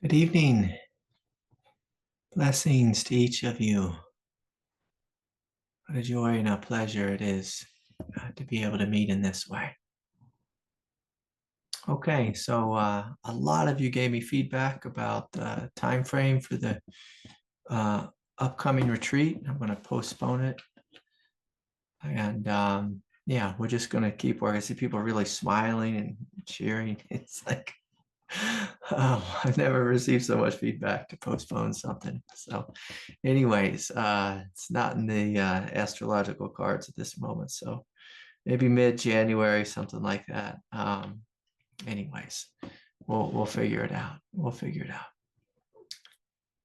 Good evening. Blessings to each of you. What a joy and a pleasure it is to be able to meet in this way. Okay, so a lot of you gave me feedback about the time frame for the upcoming retreat. I'm going to postpone it. And yeah, we're just going to keep working. I see people really smiling and cheering. It's like, I've never received so much feedback to postpone something. So anyways, it's not in the astrological cards at this moment. So maybe mid-January, something like that. Anyways, we'll figure it out. We'll figure it out.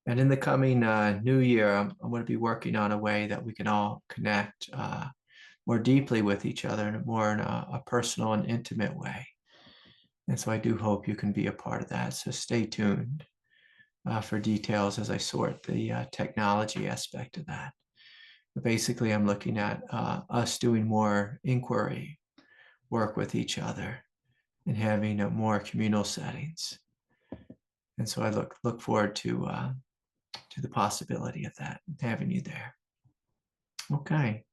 And in the coming new year, I'm going to be working on a way that we can all connect more deeply with each other and more in a personal and intimate way. And so I do hope you can be a part of that. So stay tuned for details as I sort the technology aspect of that. But basically, I'm looking at us doing more inquiry work with each other and having more communal settings. And so I look forward to the possibility of that, having you there. Okay.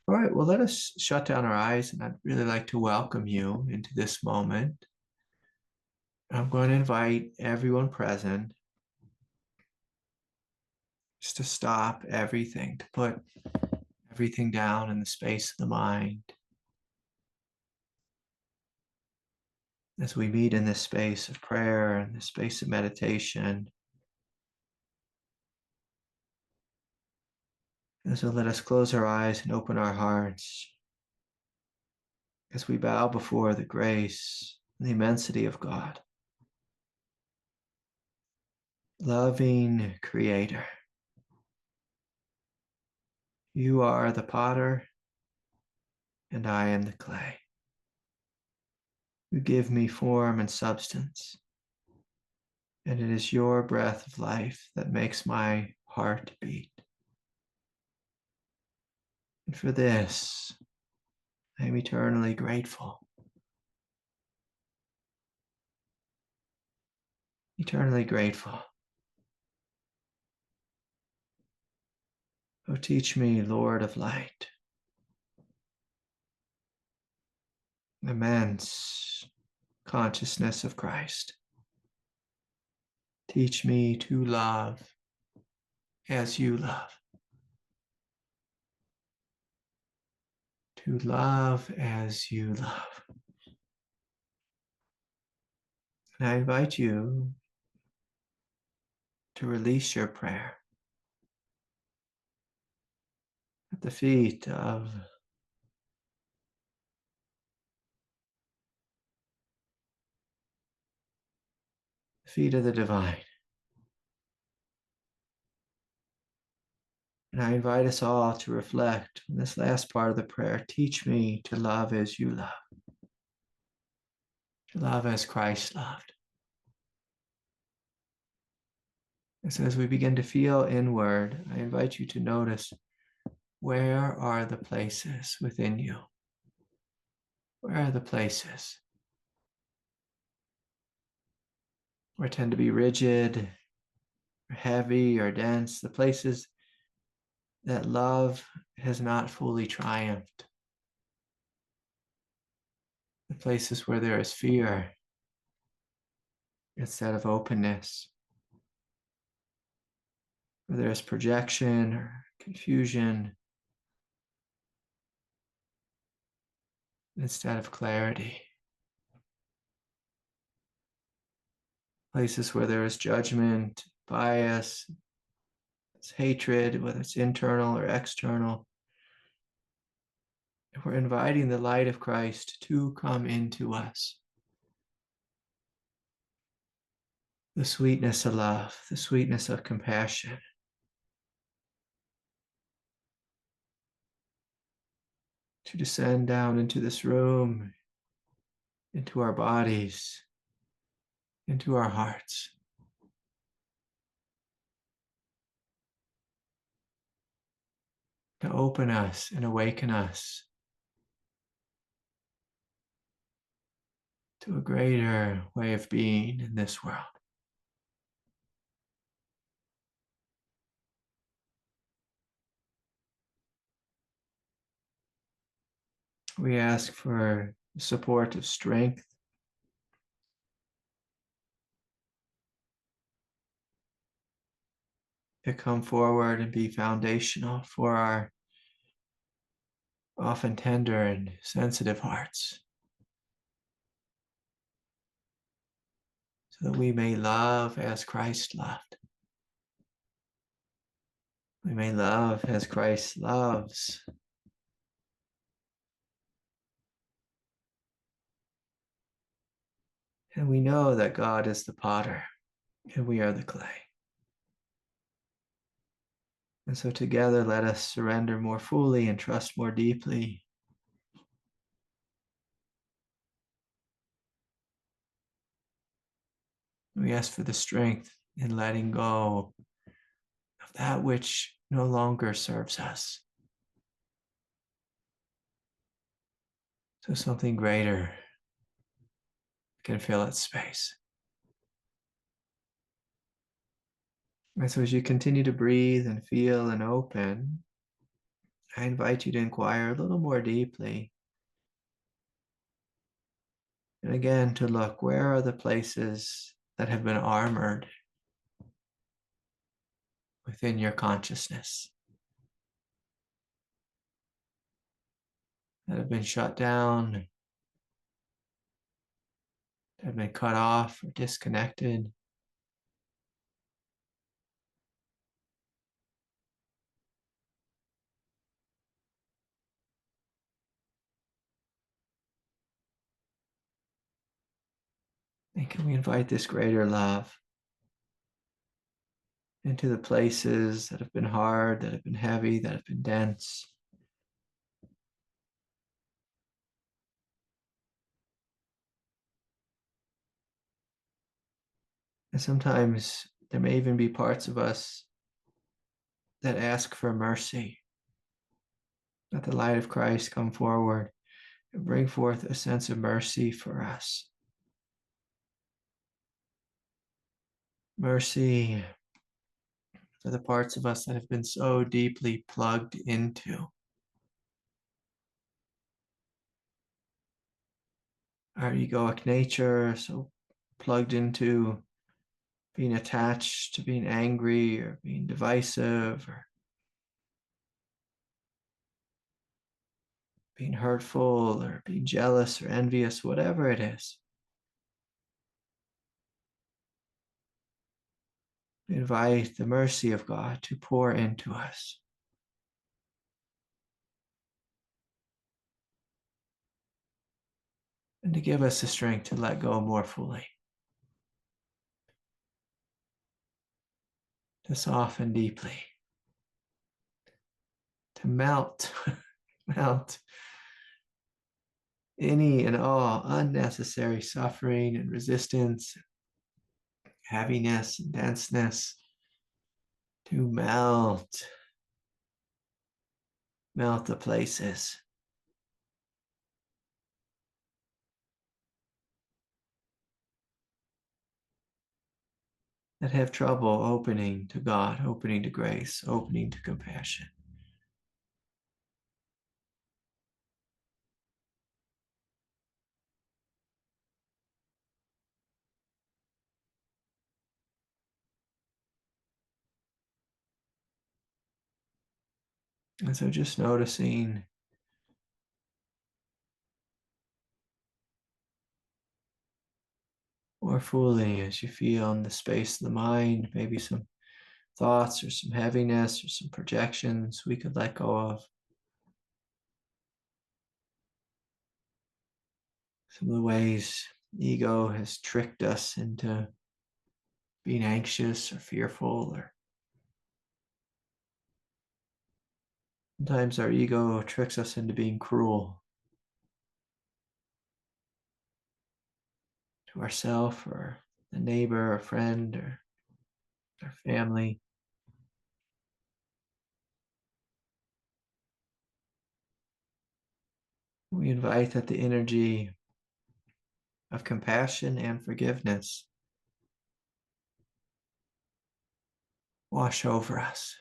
All right, well, let us shut down our eyes, and I'd really like to welcome you into this moment. I'm going to invite everyone present just to stop everything, to put everything down in the space of the mind. As we meet in this space of prayer and this space of meditation, and so let us close our eyes and open our hearts as we bow before the grace and the immensity of God. Loving Creator, you are the potter and I am the clay. You give me form and substance, and it is your breath of life that makes my heart beat. And for this, I am eternally grateful. Eternally grateful. Oh, teach me, Lord of light, immense consciousness of Christ. Teach me to love as you love. To love as you love. And I invite you to release your prayer at the feet of the divine. And I invite us all to reflect on this last part of the prayer. Teach me to love as you love. To love as Christ loved. And so as we begin to feel inward, I invite you to notice, where are the places within you? Where are the places where tend to be rigid, or heavy, or dense? The places that love has not fully triumphed. The places where there is fear instead of openness. Where there is projection or confusion instead of clarity. Places where there is judgment, bias, it's hatred, whether it's internal or external. And we're inviting the light of Christ to come into us. The sweetness of love, the sweetness of compassion. To descend down into this room, into our bodies, into our hearts. To open us and awaken us to a greater way of being in this world. We ask for support of strength to come forward and be foundational for our often tender and sensitive hearts, so that we may love as Christ loved. We may love as Christ loves. And we know that God is the potter and we are the clay. And so together, let us surrender more fully and trust more deeply. We ask for the strength in letting go of that which no longer serves us, so something greater can fill its space. And so as you continue to breathe and feel and open, I invite you to inquire a little more deeply. And again, to look, where are the places that have been armored within your consciousness, that have been shut down, that have been cut off or disconnected? And can we invite this greater love into the places that have been hard, that have been heavy, that have been dense? And sometimes there may even be parts of us that ask for mercy. Let the light of Christ come forward and bring forth a sense of mercy for us. Mercy for the parts of us that have been so deeply plugged into our egoic nature, so plugged into being attached to being angry or being divisive or being hurtful or being jealous or envious, whatever it is. We invite the mercy of God to pour into us. And to give us the strength to let go more fully, to soften deeply, to melt, melt any and all unnecessary suffering and resistance, heaviness and denseness, to melt the places that have trouble opening to God, opening to grace, opening to compassion. And so just noticing more fully as you feel in the space of the mind, maybe some thoughts or some heaviness or some projections we could let go of. Some of the ways ego has tricked us into being anxious or fearful, or sometimes our ego tricks us into being cruel to ourselves or a neighbor or friend or our family. We invite that the energy of compassion and forgiveness wash over us.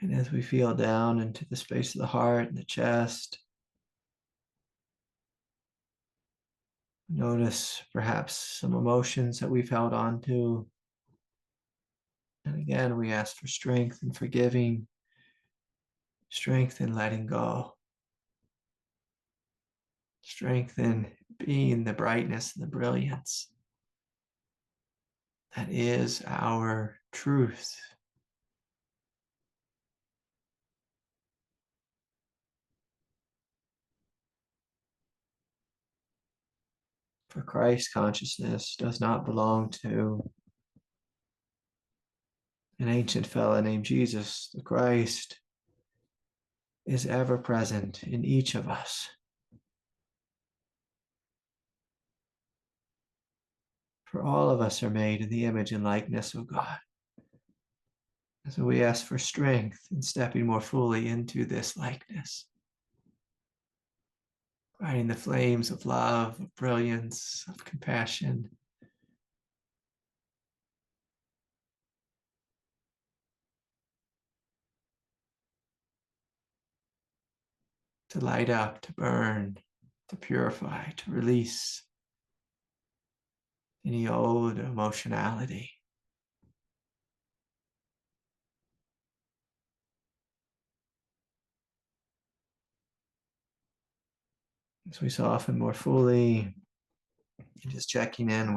And as we feel down into the space of the heart and the chest, notice perhaps some emotions that we've held on to. And again, we ask for strength and forgiving, strength in letting go, strength in being the brightness and the brilliance that is our truth. For Christ consciousness does not belong to an ancient fella named Jesus. The Christ is ever present in each of us. For all of us are made in the image and likeness of God. And so we ask for strength in stepping more fully into this likeness, lighting the flames of love, of brilliance, of compassion, to light up, to burn, to purify, to release any old emotionality. As we soften more fully, and just checking in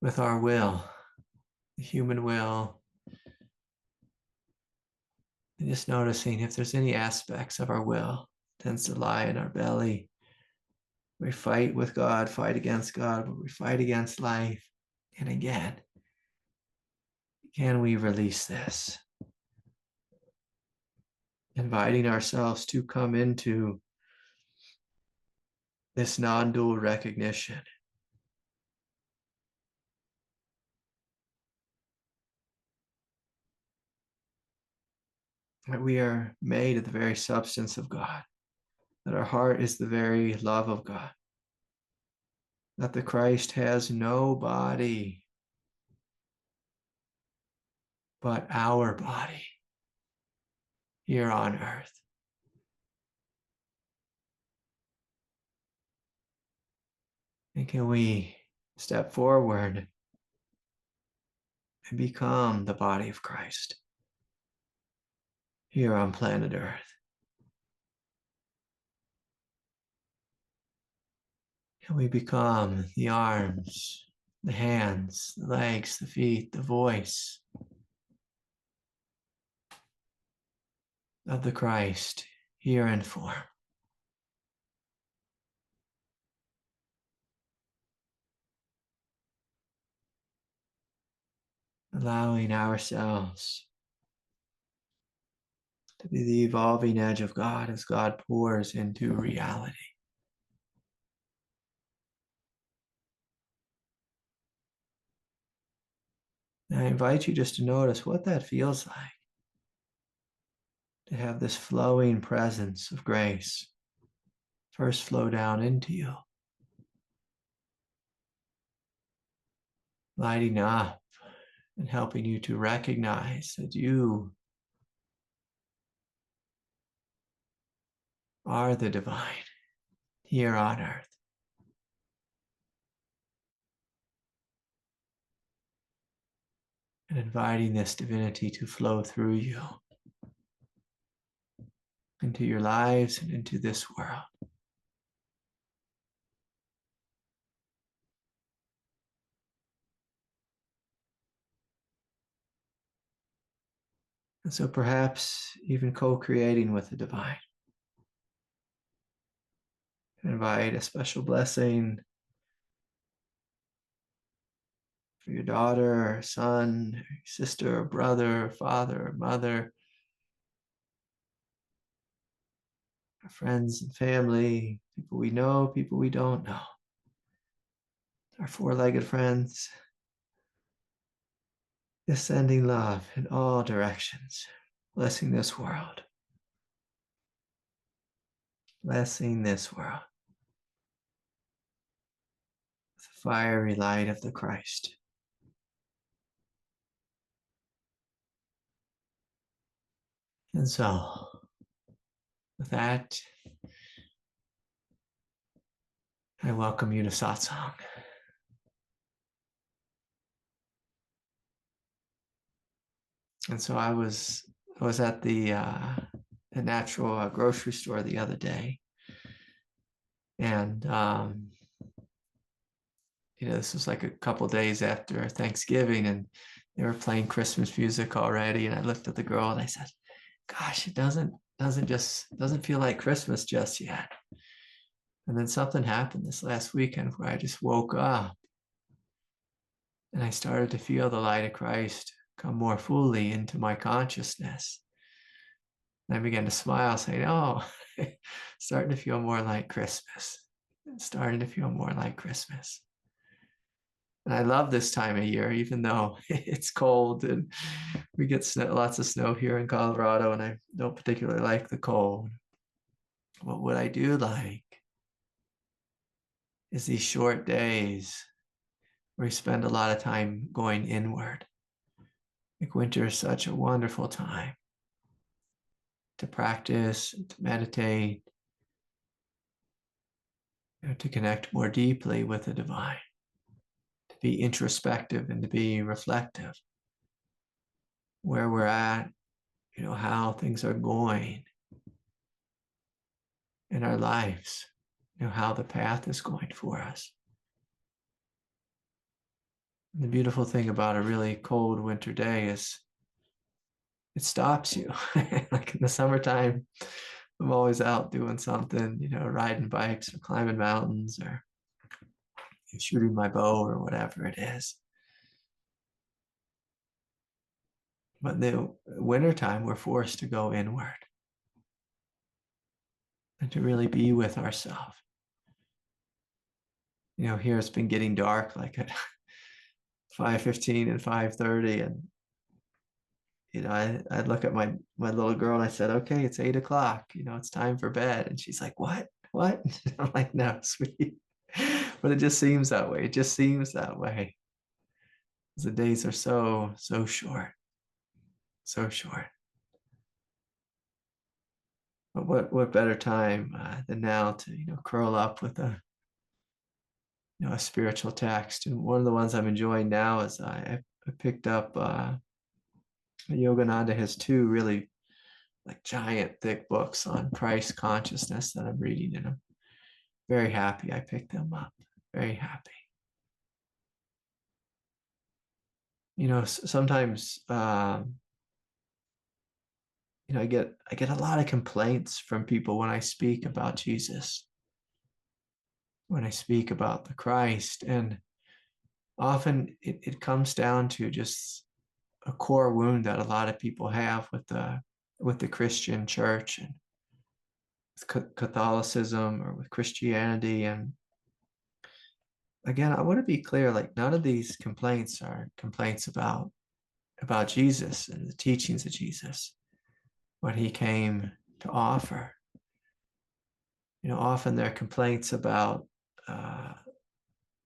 with our will, the human will, and just noticing if there's any aspects of our will tends to lie in our belly. We fight with God, fight against God, but we fight against life. And again, can we release this? Inviting ourselves to come into this non-dual recognition that we are made of the very substance of God, that our heart is the very love of God, that the Christ has no body but our body here on earth. And can we step forward and become the body of Christ here on planet Earth? Can we become the arms, the hands, the legs, the feet, the voice of the Christ here in form? Allowing ourselves to be the evolving edge of God as God pours into reality. And I invite you just to notice what that feels like, to have this flowing presence of grace first flow down into you, lighting up and helping you to recognize that you are the divine here on earth. And inviting this divinity to flow through you into your lives and into this world. And so perhaps even co-creating with the divine. Invite a special blessing for your daughter, or son, or sister, or brother, or father, or mother, our friends and family, people we know, people we don't know, our four-legged friends, just sending love in all directions, blessing this world, blessing this world with the fiery light of the Christ. And so with that, I welcome you to Satsang. And so I was at the natural grocery store the other day, and this was like a couple days after Thanksgiving, and they were playing Christmas music already. And I looked at the girl and I said, "Gosh, it doesn't feel like Christmas just yet." And then something happened this last weekend where I just woke up and I started to feel the light of Christ come more fully into my consciousness. And I began to smile, saying, "Oh, starting to feel more like Christmas. Starting to feel more like Christmas." And I love this time of year, even though it's cold and we get lots of snow here in Colorado, and I don't particularly like the cold. But what I do like is these short days where we spend a lot of time going inward. Like winter is such a wonderful time to practice, to meditate, to connect more deeply with the divine, to be introspective and to be reflective, where we're at, how things are going in our lives, how the path is going for us. And the beautiful thing about a really cold winter day is it stops you. Like in the summertime, I'm always out doing something, riding bikes or climbing mountains or shooting my bow or whatever it is. But in the wintertime, we're forced to go inward and to really be with ourselves. Here it's been getting dark like at 5:15 and 5:30, and I'd look at my little girl and I said, "Okay, it's 8 o'clock. It's time for bed." And she's like, "What? What?" I'm like, "No, sweetie." But it just seems that way. It just seems that way. The days are so short, so short. But what better time than now to curl up with a spiritual text. And one of the ones I'm enjoying now is I picked up Yogananda has two really like giant thick books on Christ consciousness that I'm reading, and I'm very happy I picked them up. Very happy. Sometimes I get a lot of complaints from people when I speak about Jesus, when I speak about the Christ, and often it comes down to just a core wound that a lot of people have with the Christian church and with Catholicism or with Christianity. And again, I want to be clear, like none of these complaints are complaints about Jesus and the teachings of Jesus, what he came to offer. Often they're complaints about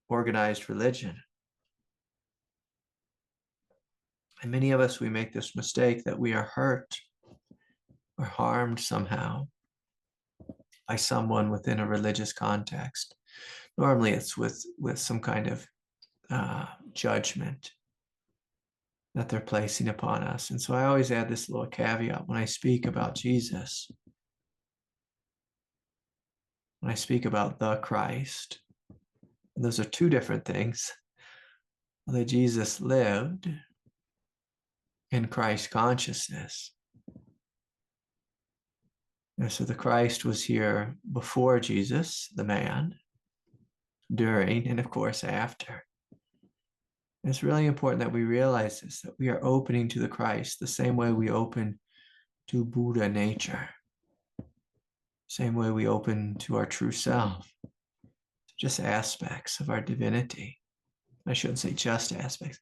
organized religion. And many of us, we make this mistake that we are hurt or harmed somehow by someone within a religious context. Normally it's with some kind of judgment that they're placing upon us. And so I always add this little caveat when I speak about Jesus. When I speak about the Christ, and those are two different things. That Jesus lived in Christ consciousness. And so the Christ was here before Jesus, the man, during, and of course after. And it's really important that we realize this, that we are opening to the Christ the same way we open to Buddha nature, same way we open to our true self, just aspects of our divinity. I shouldn't say just aspects.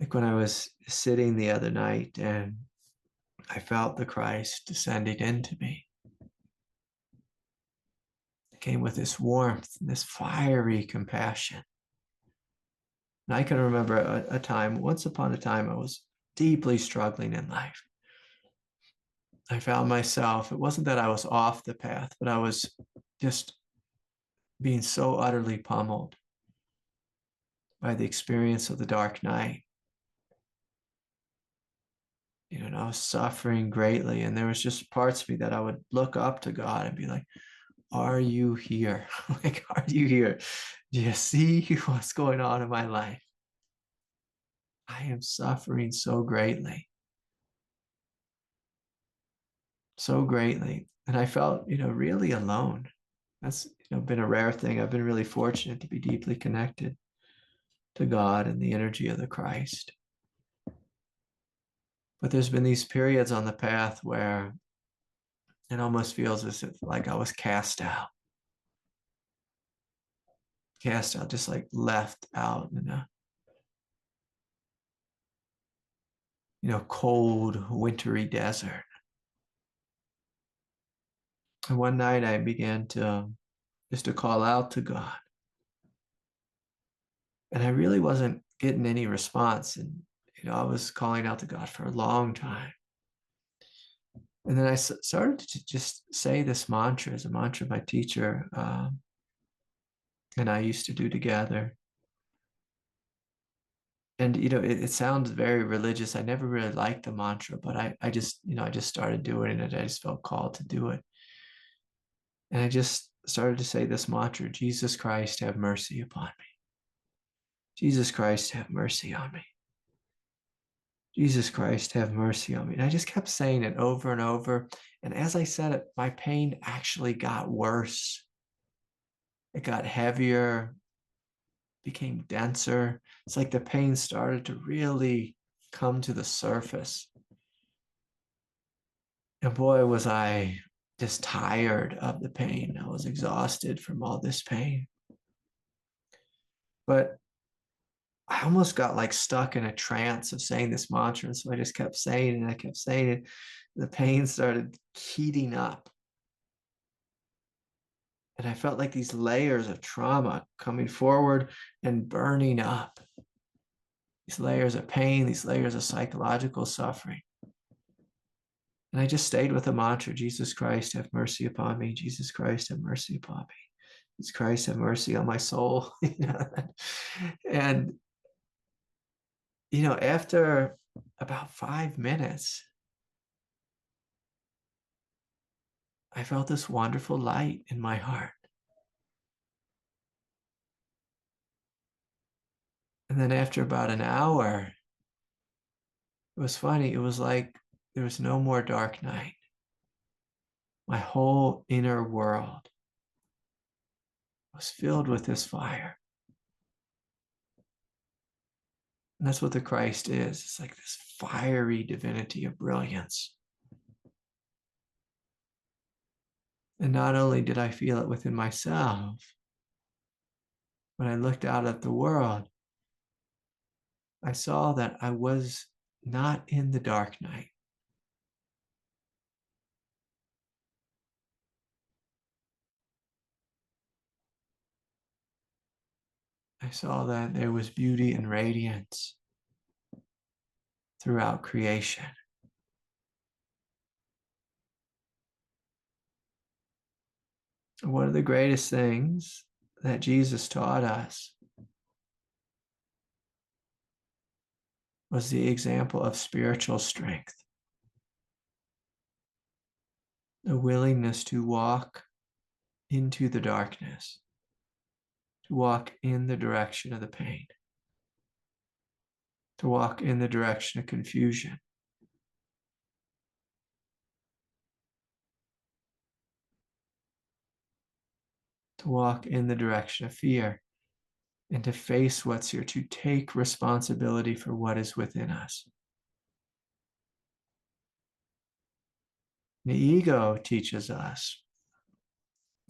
Like when I was sitting the other night and I felt the Christ descending into me. It came with this warmth, this fiery compassion. And I can remember a time, once upon a time, I was deeply struggling in life. I found myself, it wasn't that I was off the path, but I was just being so utterly pummeled by the experience of the dark night. And I was suffering greatly. And there was just parts of me that I would look up to God and be like, are you here? Like, are you here? Do you see what's going on in my life? I am suffering so greatly. So greatly. And I felt, really alone. That's, been a rare thing. I've been really fortunate to be deeply connected to God and the energy of the Christ. But there's been these periods on the path where it almost feels as if like I was cast out, just like left out in a, cold, wintry desert. And one night I began to just to call out to God. And I really wasn't getting any response. And, I was calling out to God for a long time. And then I started to just say this mantra as a mantra my teacher and I used to do together. And, it sounds very religious. I never really liked the mantra, but I just, I just started doing it. I just felt called to do it. And I just started to say this mantra, Jesus Christ, have mercy upon me. Jesus Christ, have mercy on me. Jesus Christ, have mercy on me. And I just kept saying it over and over. And as I said it, my pain actually got worse. It got heavier, became denser. It's like the pain started to really come to the surface. And boy, was I just tired of the pain. I was exhausted from all this pain. But I almost got like stuck in a trance of saying this mantra. And so I just kept saying it and I kept saying it. The pain started heating up. And I felt like these layers of trauma coming forward and burning up. These layers of pain, these layers of psychological suffering. And I just stayed with the mantra, Jesus Christ, have mercy upon me. Jesus Christ, have mercy upon me. Jesus Christ, have mercy on my soul. And, after about 5 minutes, I felt this wonderful light in my heart. And then after about an hour, it was funny. It was like there was no more dark night. My whole inner world was filled with this fire. And that's what the Christ is. It's like this fiery divinity of brilliance. And not only did I feel it within myself, when I looked out at the world, I saw that I was not in the dark night. I saw that there was beauty and radiance throughout creation. One of the greatest things that Jesus taught us was the example of spiritual strength, the willingness to walk into the darkness, to walk in the direction of the pain, to walk in the direction of confusion. To walk in the direction of fear and to face what's here, to take responsibility for what is within us. The ego teaches us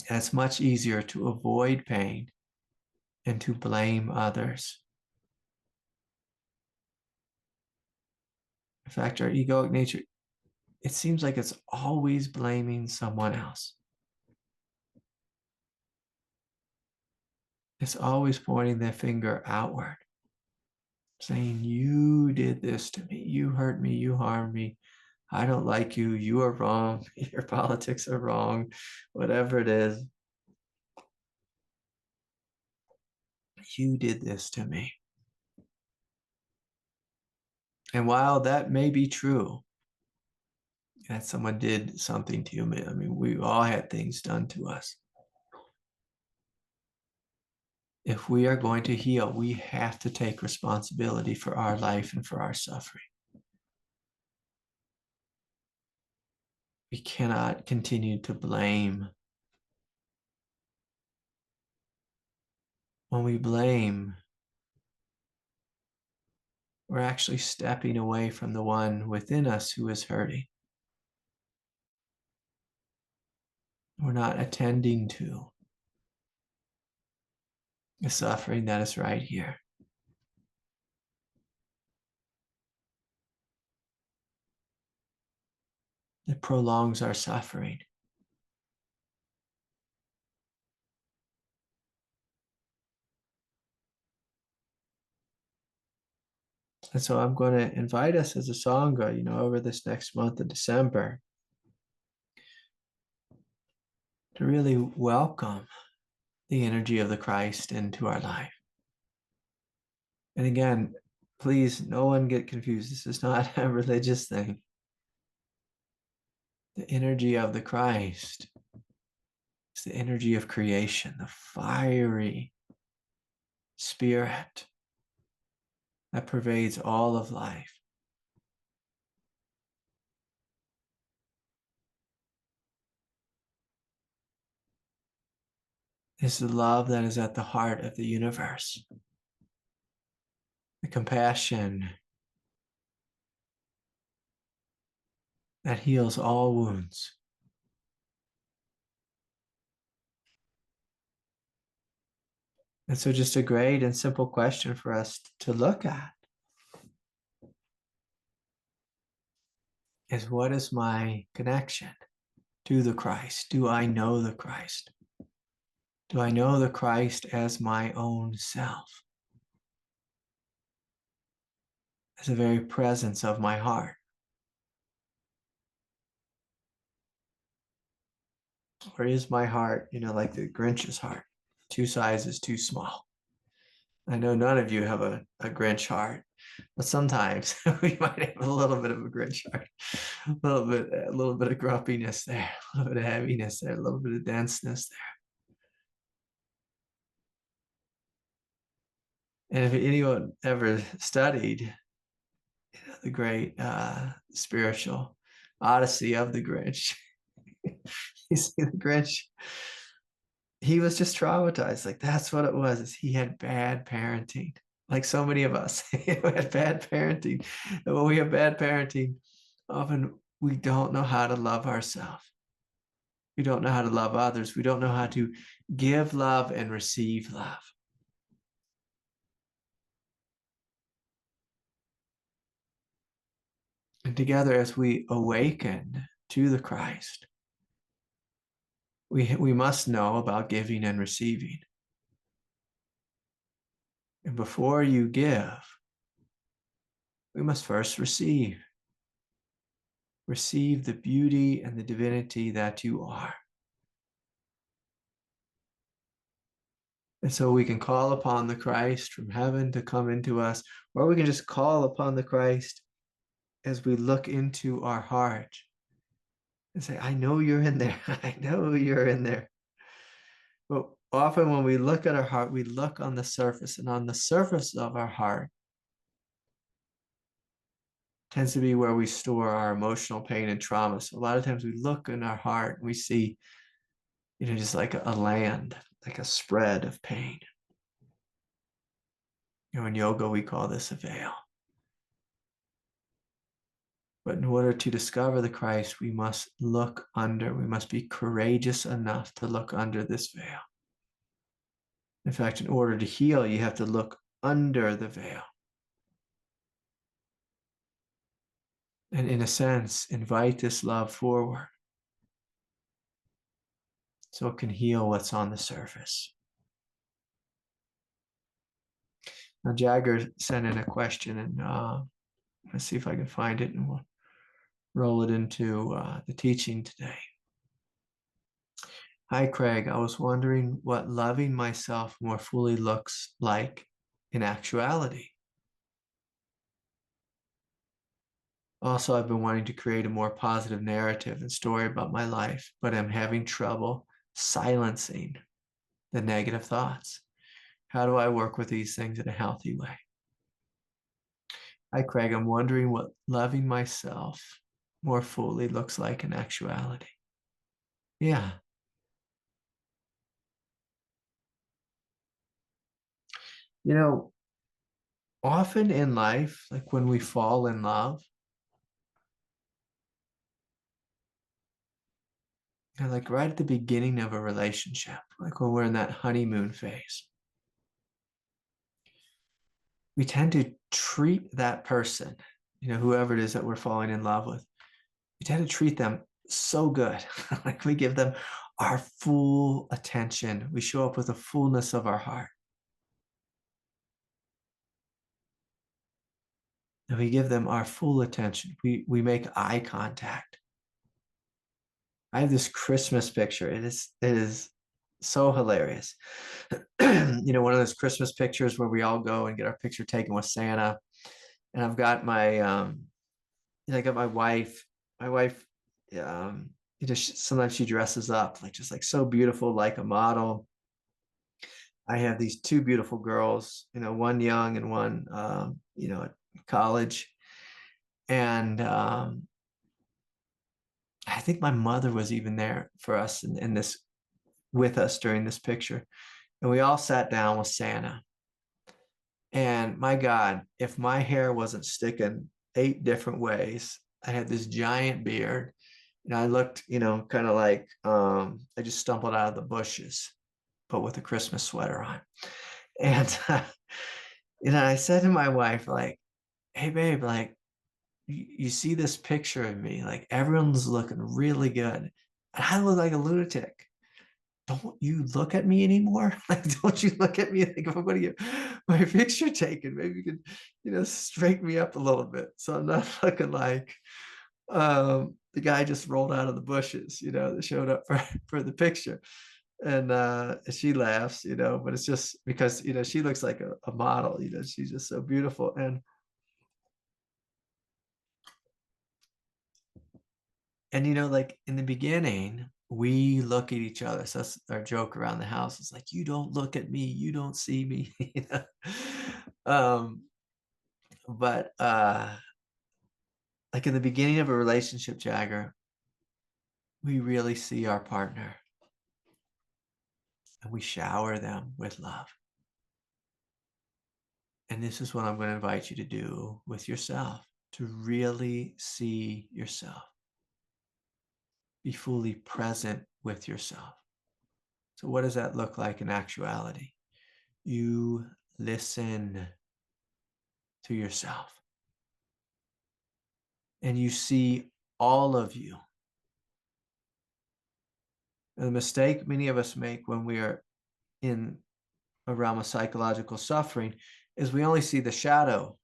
that it's much easier to avoid pain and to blame others. In fact, our egoic nature, it seems like it's always blaming someone else. It's always pointing their finger outward, saying, you did this to me, you hurt me, you harmed me, I don't like you. You are wrong. Your politics are wrong. Whatever it is. You did this to me. And while that may be true, that someone did something to you, I mean, we all had things done to us. If we are going to heal, we have to take responsibility for our life and for our suffering. We cannot continue to blame. When we blame, we're actually stepping away from the one within us who is hurting. We're not attending to the suffering that is right here. It prolongs our suffering. And so I'm going to invite us as a Sangha, over this next month of December, to really welcome the energy of the Christ into our life. And again, please, no one get confused. This is not a religious thing. The energy of the Christ is the energy of creation, the fiery spirit that pervades all of life. It's the love that is at the heart of the universe. The compassion that heals all wounds. And so just a great and simple question for us to look at is, what is my connection to the Christ? Do I know the Christ? Do I know the Christ as my own self? As the very presence of my heart? Or is my heart, like the Grinch's heart, 2 sizes too small? I know none of you have a Grinch heart, but sometimes we might have a little bit of a Grinch heart, a little bit of grumpiness there, a little bit of heaviness there, a little bit of denseness there. And if anyone ever studied the great spiritual odyssey of the Grinch, you see the Grinch, he was just traumatized. Like, that's what it was, is he had bad parenting. Like so many of us, he had bad parenting. And when we have bad parenting, often we don't know how to love ourselves. We don't know how to love others. We don't know how to give love and receive love. And together, as we awaken to the Christ, we must know about giving and receiving. And before you give, we must first receive. Receive the beauty and the divinity that you are. And so we can call upon the Christ from heaven to come into us, or we can just call upon the Christ as we look into our heart and say, I know you're in there. I know you're in there. But often when we look at our heart, we look on the surface, and on the surface of our heart tends to be where we store our emotional pain and trauma. So a lot of times we look in our heart and we see, just like a land, like a spread of pain. In yoga, we call this a veil. But in order to discover the Christ, we must look under. We must be courageous enough to look under this veil. In fact, in order to heal, you have to look under the veil. And in a sense, invite this love forward so it can heal what's on the surface. Now, Jagger sent in a question, and let's see if I can find it. And roll it into the teaching today. Hi, Craig. I was wondering what loving myself more fully looks like in actuality. Also, I've been wanting to create a more positive narrative and story about my life, but I'm having trouble silencing the negative thoughts. How do I work with these things in a healthy way? Hi, Craig. I'm wondering what loving myself more fully looks like in actuality. Yeah. You know, often in life, like when we fall in love, like right at the beginning of a relationship, like when we're in that honeymoon phase, we tend to treat that person, whoever it is that we're falling in love with, we tend to treat them so good. Like we give them our full attention. We show up with the fullness of our heart. And we give them our full attention. We make eye contact. I have this Christmas picture. It is so hilarious. One of those Christmas pictures where we all go and get our picture taken with Santa. And I've got I got my wife. My wife, sometimes she dresses up like just like so beautiful, like a model. I have these two beautiful girls, one young and one, at college. And I think my mother was even there for us in this with us during this picture. And we all sat down with Santa. And my God, if my hair wasn't sticking 8 different ways, I had this giant beard. I looked, kind of like I just stumbled out of the bushes, but with a Christmas sweater on. And I said to my wife, like, hey babe, like you see this picture of me, like everyone's looking really good. And I look like a lunatic. Don't you look at me anymore? Like, don't you look at me like if I'm going to get my picture taken? Maybe you could, straighten me up a little bit so I'm not looking like the guy just rolled out of the bushes, that showed up for the picture. And she laughs, but it's just because, she looks like a model, she's just so beautiful. And like in the beginning, we look at each other. So that's our joke around the house. It's like, you don't look at me, you don't see me. um, but like in the beginning of a relationship, Jagger, we really see our partner and we shower them with love. And this is what I'm going to invite you to do with yourself, to really see yourself, be fully present with yourself. So what does that look like in actuality? You listen to yourself and you see all of you. And the mistake many of us make when we are in a realm of psychological suffering is we only see the shadow.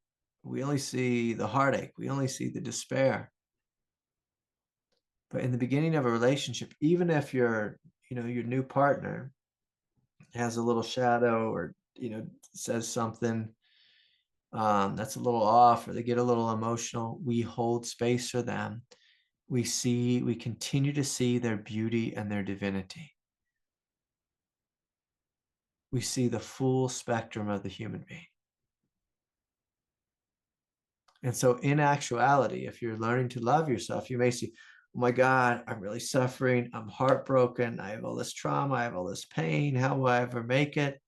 We only see the heartache. We only see the despair. But in the beginning of a relationship, even if your new partner has a little shadow or, says something that's a little off or they get a little emotional, we hold space for them. We continue to see their beauty and their divinity. We see the full spectrum of the human being. And so in actuality, if you're learning to love yourself, you may see, oh my God, I'm really suffering. I'm heartbroken. I have all this trauma. I have all this pain. How will I ever make it?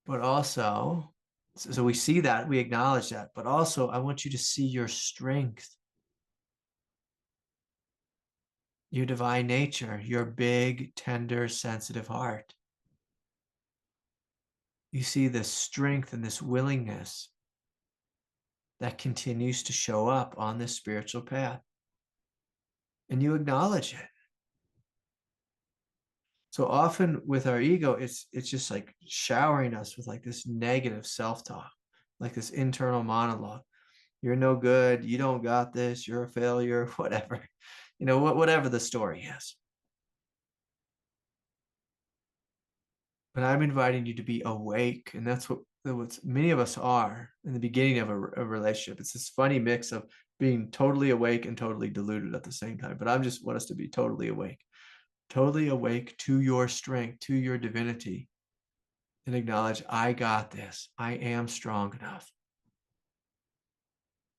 But also, so we see that, we acknowledge that, but also I want you to see your strength, your divine nature, your big, tender, sensitive heart. You see this strength and this willingness that continues to show up on this spiritual path. And you acknowledge it. So often with our ego, it's just like showering us with like this negative self-talk, like this internal monologue. You're no good. You don't got this. You're a failure, whatever. Whatever the story is. But I'm inviting you to be awake. And that's what many of us are in the beginning of a relationship. It's this funny mix of being totally awake and totally deluded at the same time. But I just want us to be totally awake to your strength, to your divinity, and acknowledge, I got this. I am strong enough.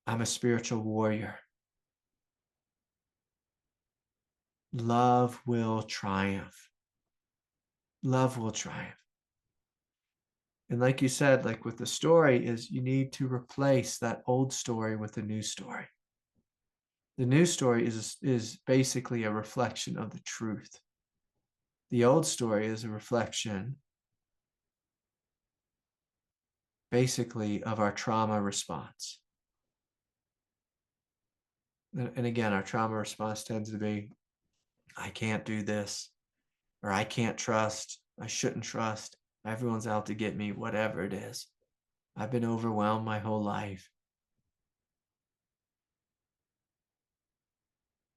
I'm a spiritual warrior. Love will triumph. Love will triumph. And like you said, like with the story, is you need to replace that old story with a new story. The new story is basically a reflection of the truth. The old story is a reflection, basically, of our trauma response. And again, our trauma response tends to be, I can't do this, or I can't trust, I shouldn't trust, everyone's out to get me, whatever it is. I've been overwhelmed my whole life.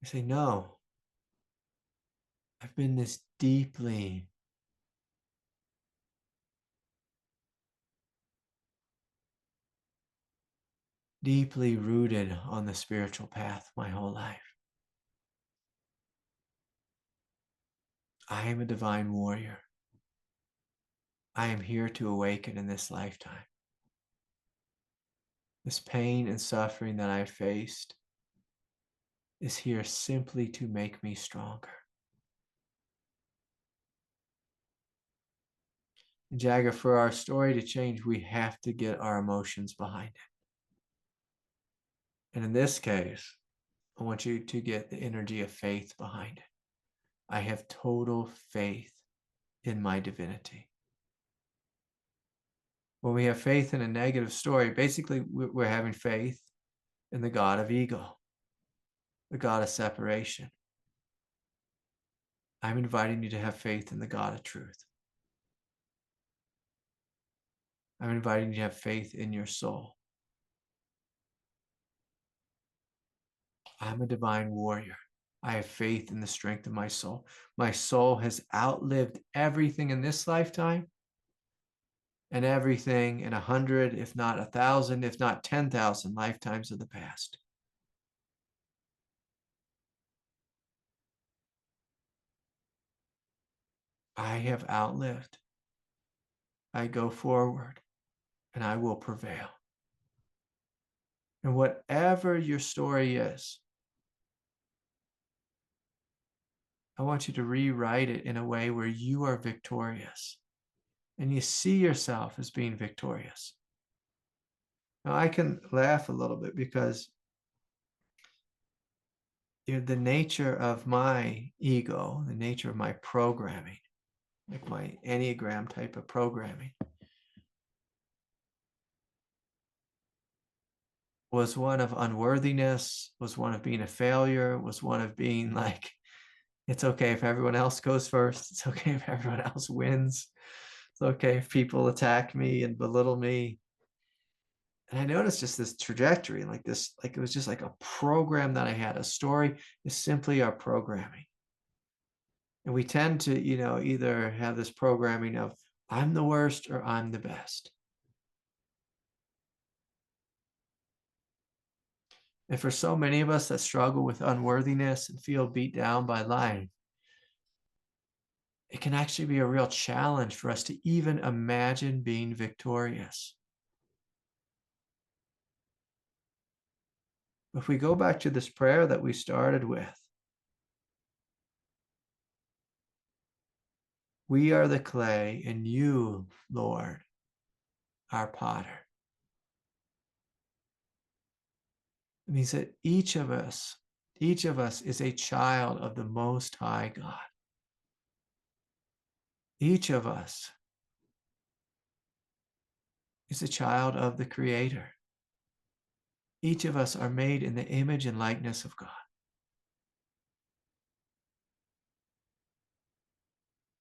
I say, no, I've been this deeply rooted on the spiritual path my whole life. I am a divine warrior. I am here to awaken in this lifetime. This pain and suffering that I faced is here simply to make me stronger. And Jagger, for our story to change, we have to get our emotions behind it. And in this case, I want you to get the energy of faith behind it. I have total faith in my divinity. When we have faith in a negative story, basically we're having faith in the God of ego, the God of separation. I'm inviting you to have faith in the God of truth. I'm inviting you to have faith in your soul. I'm a divine warrior. I have faith in the strength of my soul. My soul has outlived everything in this lifetime and everything in 100, if not 1,000, if not 10,000 lifetimes of the past. I have outlived. I go forward and I will prevail. And whatever your story is, I want you to rewrite it in a way where you are victorious and you see yourself as being victorious. Now, I can laugh a little bit because the nature of my ego, the nature of my programming, like my Enneagram type of programming, was one of unworthiness, was one of being a failure, was one of being like, it's okay if everyone else goes first. It's okay if everyone else wins. It's okay if people attack me and belittle me. And I noticed just this trajectory, like this, like it was just like a program that I had. A story is simply our programming. And we tend to, either have this programming of I'm the worst or I'm the best. And for so many of us that struggle with unworthiness and feel beat down by life, it can actually be a real challenge for us to even imagine being victorious. If we go back to this prayer that we started with, we are the clay and you, Lord, are potter. It means that each of us is a child of the Most High God. Each of us is a child of the Creator. Each of us are made in the image and likeness of God.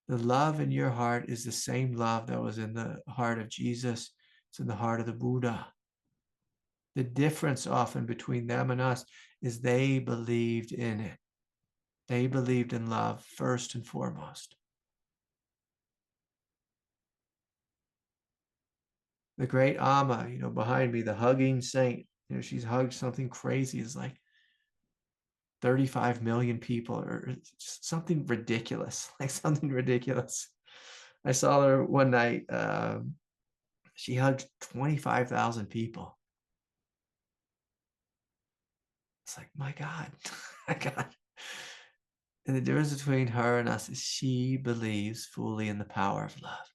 The love in your heart is the same love that was in the heart of Jesus. It's in the heart of the Buddha. The difference often between them and us is they believed in it. They believed in love first and foremost. The great Amma, behind me, the hugging saint, she's hugged something crazy. It's like 35 million people or something ridiculous, like something ridiculous. I saw her one night. She hugged 25,000 people. It's like, my God, my God. And the difference between her and us is she believes fully in the power of love.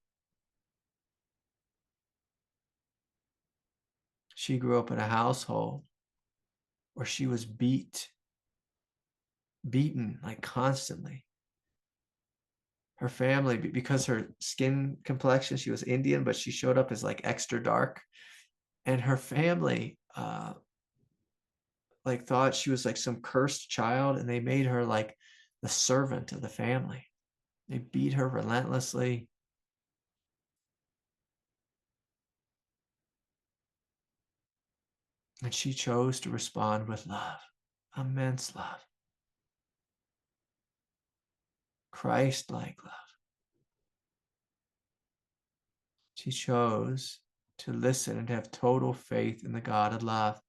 She grew up in a household where she was beaten like constantly. Her family, because her skin complexion, she was Indian, but she showed up as like extra dark. And her family like thought she was like some cursed child, and they made her like the servant of the family. They beat her relentlessly. And she chose to respond with love, immense love, Christ-like love. She chose to listen and have total faith in the God of love,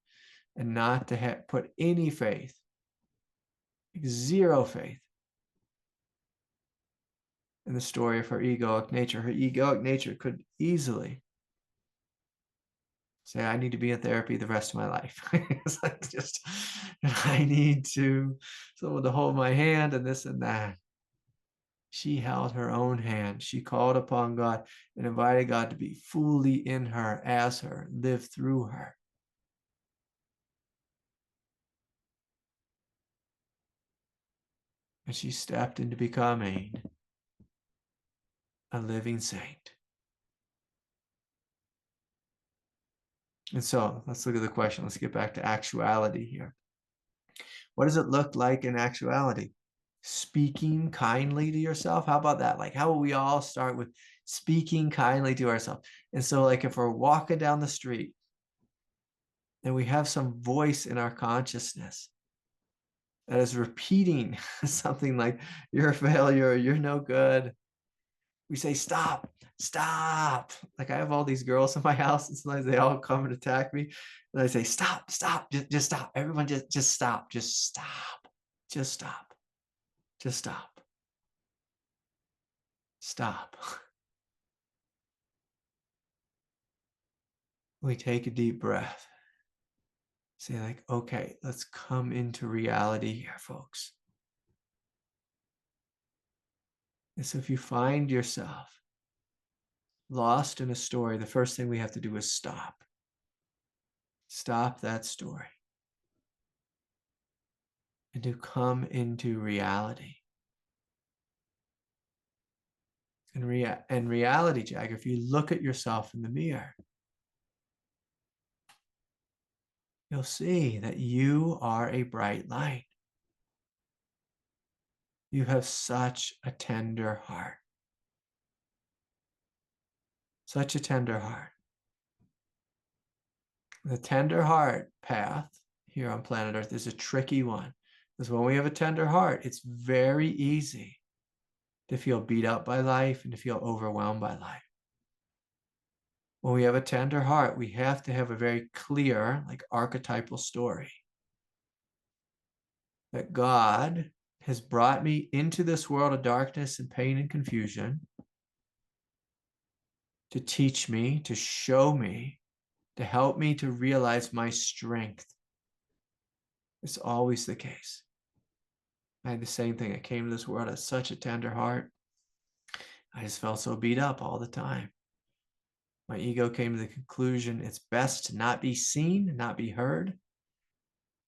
and not to put any faith, zero faith, in the story of her egoic nature. Her egoic nature could easily say, I need to be in therapy the rest of my life. It's like I need someone to hold my hand and this and that. She held her own hand. She called upon God and invited God to be fully in her, as her, live through her. And she stepped into becoming a living saint. And so let's look at the question. Let's get back to actuality here. What does it look like in actuality? Speaking kindly to yourself. How about that? Like, how will we all start with speaking kindly to ourselves? And so, like, if we're walking down the street and we have some voice in our consciousness that is repeating something like, you're a failure, you're no good, we say, stop, stop. Like, I have all these girls in my house, and sometimes they all come and attack me. And I say, stop, stop, just stop. Everyone just stop, just stop, just stop, just stop, stop. We take a deep breath. Say like, okay, let's come into reality here, folks. And so if you find yourself lost in a story, the first thing we have to do is stop. Stop that story. And to come into reality. And reality, Jack, if you look at yourself in the mirror, you'll see that you are a bright light. You have such a tender heart. Such a tender heart. The tender heart path here on planet Earth is a tricky one. Because when we have a tender heart, it's very easy to feel beat up by life and to feel overwhelmed by life. When we have a tender heart, we have to have a very clear, like archetypal story. That God has brought me into this world of darkness and pain and confusion to teach me, to show me, to help me to realize my strength. It's always the case. I had the same thing. I came to this world at such a tender heart. I just felt so beat up all the time. My ego came to the conclusion it's best to not be seen, not be heard,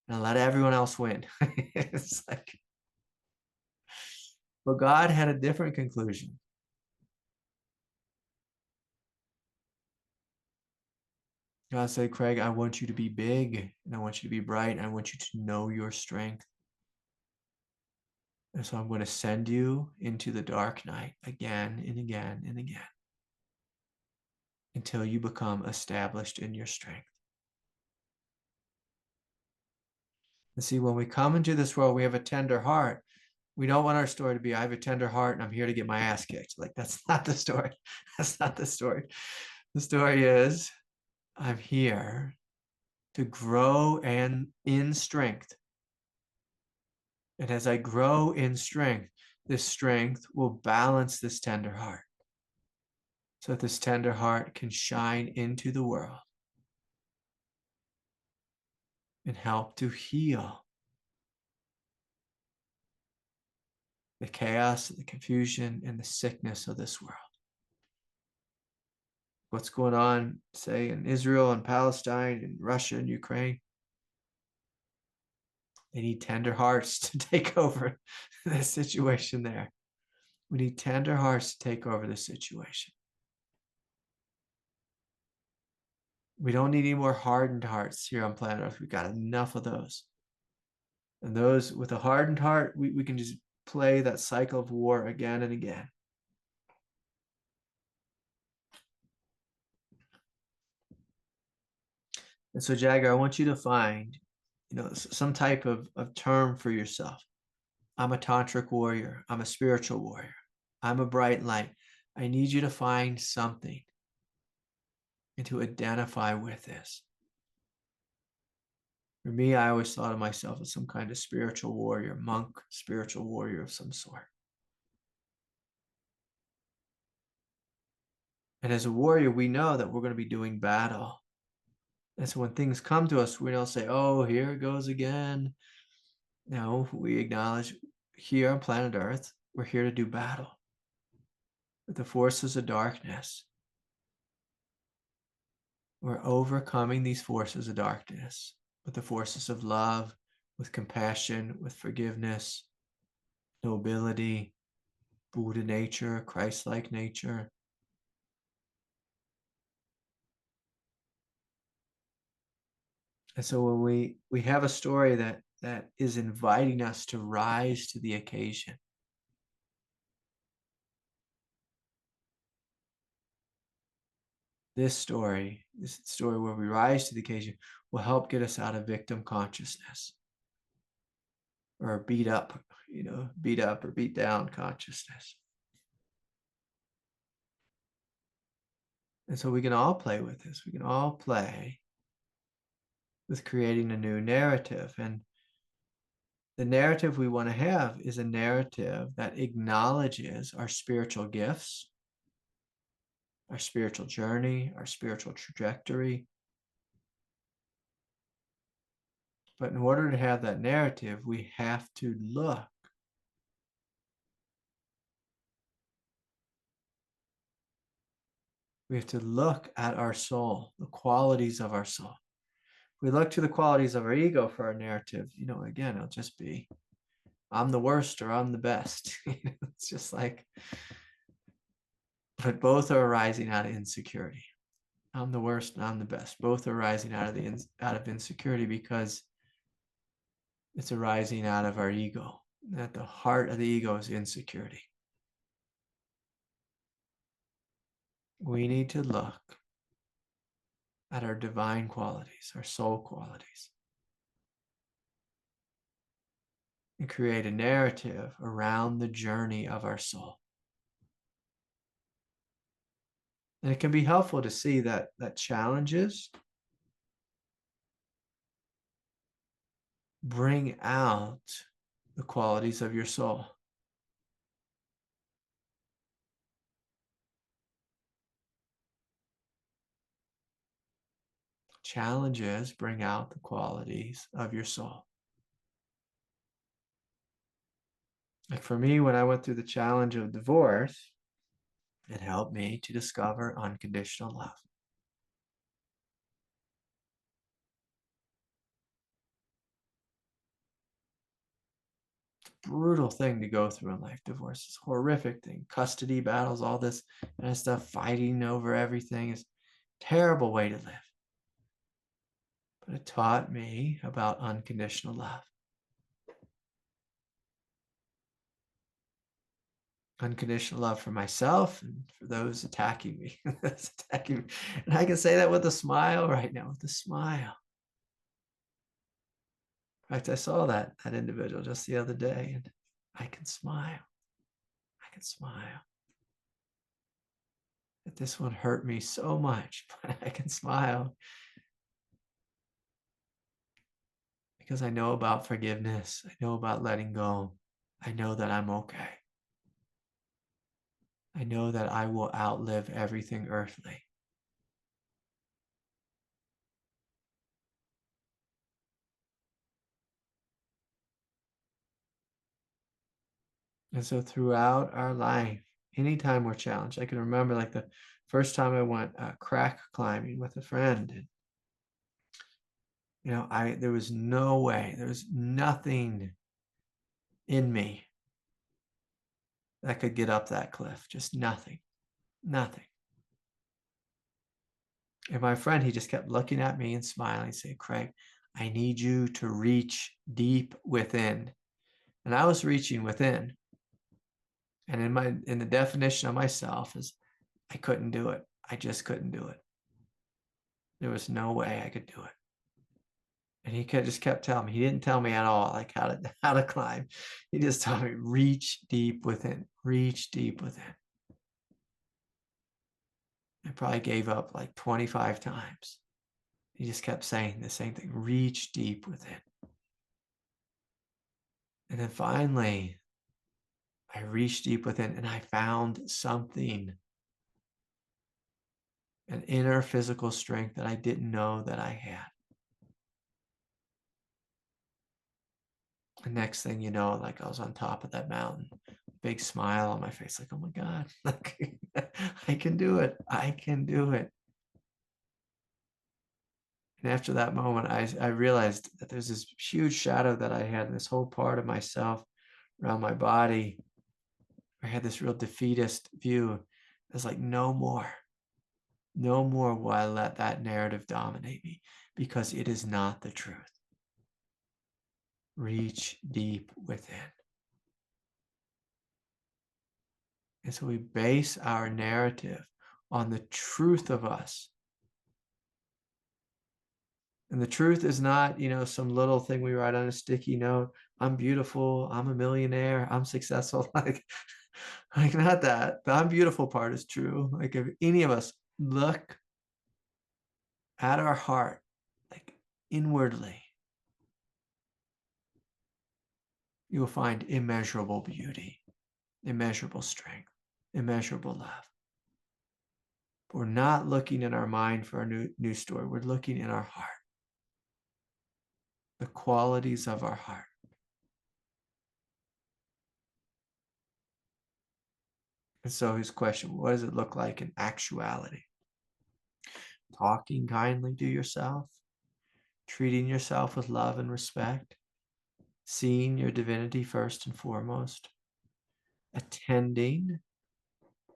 and let everyone else win. It's like, but God had a different conclusion. God said, Craig, I want you to be big, and I want you to be bright, and I want you to know your strength. And so I'm going to send you into the dark night again and again and again until you become established in your strength. And see, when we come into this world, we have a tender heart. We don't want our story to be, I have a tender heart and I'm here to get my ass kicked. Like, that's not the story. That's not the story. The story is, I'm here to grow and in strength. And as I grow in strength, this strength will balance this tender heart. So that this tender heart can shine into the world and help to heal the chaos, the confusion, and the sickness of this world. What's going on, say, in Israel and Palestine and Russia and Ukraine? They need tender hearts to take over the situation there. We need tender hearts to take over the situation. We don't need any more hardened hearts here on planet Earth. We've got enough of those. And those with a hardened heart, we can just play that cycle of war again and again. And so, Jagger, I want you to find, some type of term for yourself. I'm a tantric warrior. I'm a spiritual warrior. I'm a bright light. I need you to find something and to identify with this. For me, I always thought of myself as some kind of spiritual warrior, monk, spiritual warrior of some sort. And as a warrior, we know that we're going to be doing battle. And so when things come to us, we don't say, oh, here it goes again. No, we acknowledge here on planet Earth, we're here to do battle with the forces of darkness. We're overcoming these forces of darkness with the forces of love, with compassion, with forgiveness, nobility, Buddha nature, Christ-like nature. And so when we have a story that is inviting us to rise to the occasion, this story where we rise to the occasion, will help get us out of victim consciousness or beat up or beat down consciousness. And so we can all play with this. We can all play with creating a new narrative. And the narrative we want to have is a narrative that acknowledges our spiritual gifts, our spiritual journey, our spiritual trajectory. But in order to have that narrative, we have to look at our soul, the qualities of our soul. If we look to the qualities of our ego for our narrative, again, it'll just be, I'm the worst or I'm the best. It's just like, but both are arising out of insecurity. I'm the worst and I'm the best. Both are arising out of insecurity because it's arising out of our ego. At the heart of the ego is insecurity. We need to look at our divine qualities, our soul qualities, and create a narrative around the journey of our soul. And it can be helpful to see that challenges bring out the qualities of your soul. Challenges bring out the qualities of your soul. Like for me, when I went through the challenge of divorce, it helped me to discover unconditional love. Brutal thing to go through in life. Divorce is a horrific thing. Custody battles, all this kind of stuff, fighting over everything is a terrible way to live. But it taught me about unconditional love. Unconditional love for myself and for those attacking me. And I can say that with a smile right now, with a smile. In fact, I saw that individual just the other day, and I can smile. I can smile. That this one hurt me so much, but I can smile because I know about forgiveness. I know about letting go. I know that I'm okay. I know that I will outlive everything earthly. And so throughout our life, anytime we're challenged, I can remember like the first time I went crack climbing with a friend. And, there was no way, there was nothing in me that could get up that cliff. Just nothing, nothing. And my friend, he just kept looking at me and smiling, saying, Craig, I need you to reach deep within. And I was reaching within. And in the definition of myself is I couldn't do it. I just couldn't do it. There was no way I could do it. And he just kept telling me. He didn't tell me at all like how to climb. He just told me, reach deep within, reach deep within. I probably gave up like 25 times. He just kept saying the same thing, reach deep within. And then finally, I reached deep within and I found something, an inner physical strength that I didn't know that I had. The next thing you know, like I was on top of that mountain, big smile on my face, like, oh my God, like, I can do it. I can do it. And after that moment, I realized that there's this huge shadow that I had, this whole part of myself around my body. I had this real defeatist view. I was like, no more. No more will I let that narrative dominate me because it is not the truth. Reach deep within. And so we base our narrative on the truth of us. And the truth is not, some little thing we write on a sticky note. I'm beautiful. I'm a millionaire. I'm successful. Like not that. The I'm beautiful part is true. Like if any of us look at our heart, like inwardly, you will find immeasurable beauty, immeasurable strength, immeasurable love. We're not looking in our mind for a new story. We're looking in our heart, the qualities of our heart. And so his question, what does it look like in actuality? Talking kindly to yourself, treating yourself with love and respect, seeing your divinity first and foremost, attending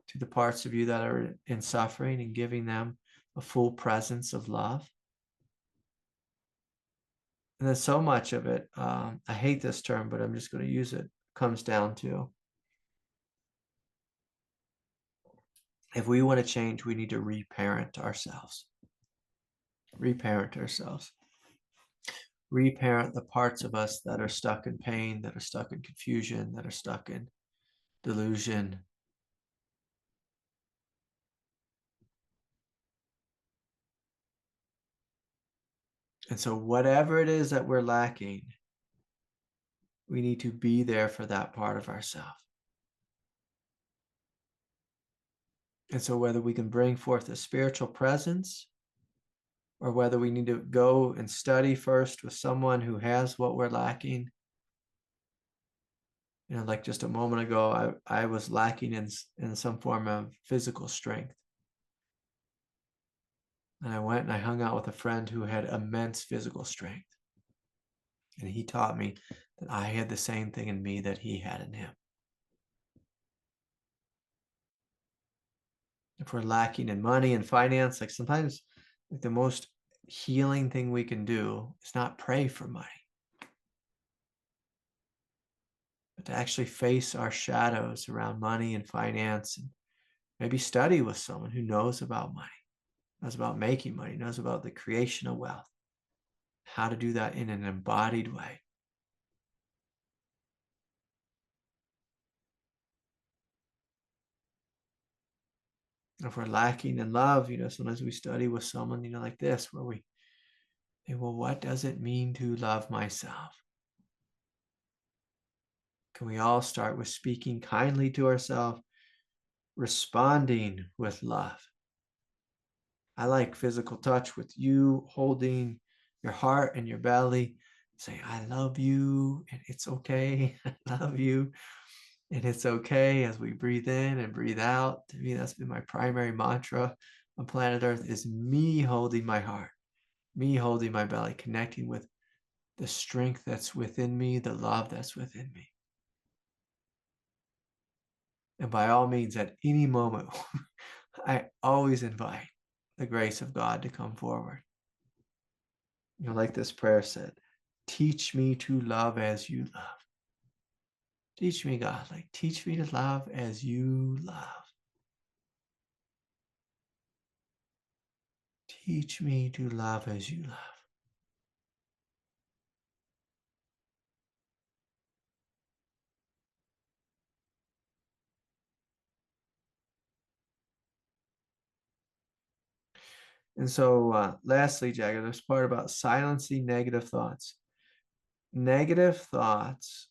to the parts of you that are in suffering and giving them a full presence of love. And then so much of it, I hate this term, but I'm just going to use it, comes down to if we want to change, we need to reparent ourselves. Reparent ourselves. Reparent the parts of us that are stuck in pain, that are stuck in confusion, that are stuck in delusion. And so whatever it is that we're lacking, we need to be there for that part of ourselves. And so whether we can bring forth a spiritual presence or whether we need to go and study first with someone who has what we're lacking. Like just a moment ago, I was lacking in some form of physical strength. And I went and I hung out with a friend who had immense physical strength. And he taught me that I had the same thing in me that he had in him. If we're lacking in money and finance, like sometimes like the most healing thing we can do is not pray for money, but to actually face our shadows around money and finance, and maybe study with someone who knows about money, knows about making money, knows about the creation of wealth, how to do that in an embodied way, If we're lacking in love, sometimes we study with someone, like this, where we say, well, what does it mean to love myself? Can we all start with speaking kindly to ourselves, responding with love? I like physical touch with you holding your heart and your belly. Say, I love you and it's okay. I love you and it's okay, as we breathe in and breathe out. To me, that's been my primary mantra on planet Earth, is me holding my heart, me holding my belly, connecting with the strength that's within me, the love that's within me. And by all means, at any moment, I always invite the grace of God to come forward. Like this prayer said, teach me to love as you love. Teach me, God, teach me to love as you love. Teach me to love as you love. And so lastly, Jagger, this part about silencing negative thoughts. Negative thoughts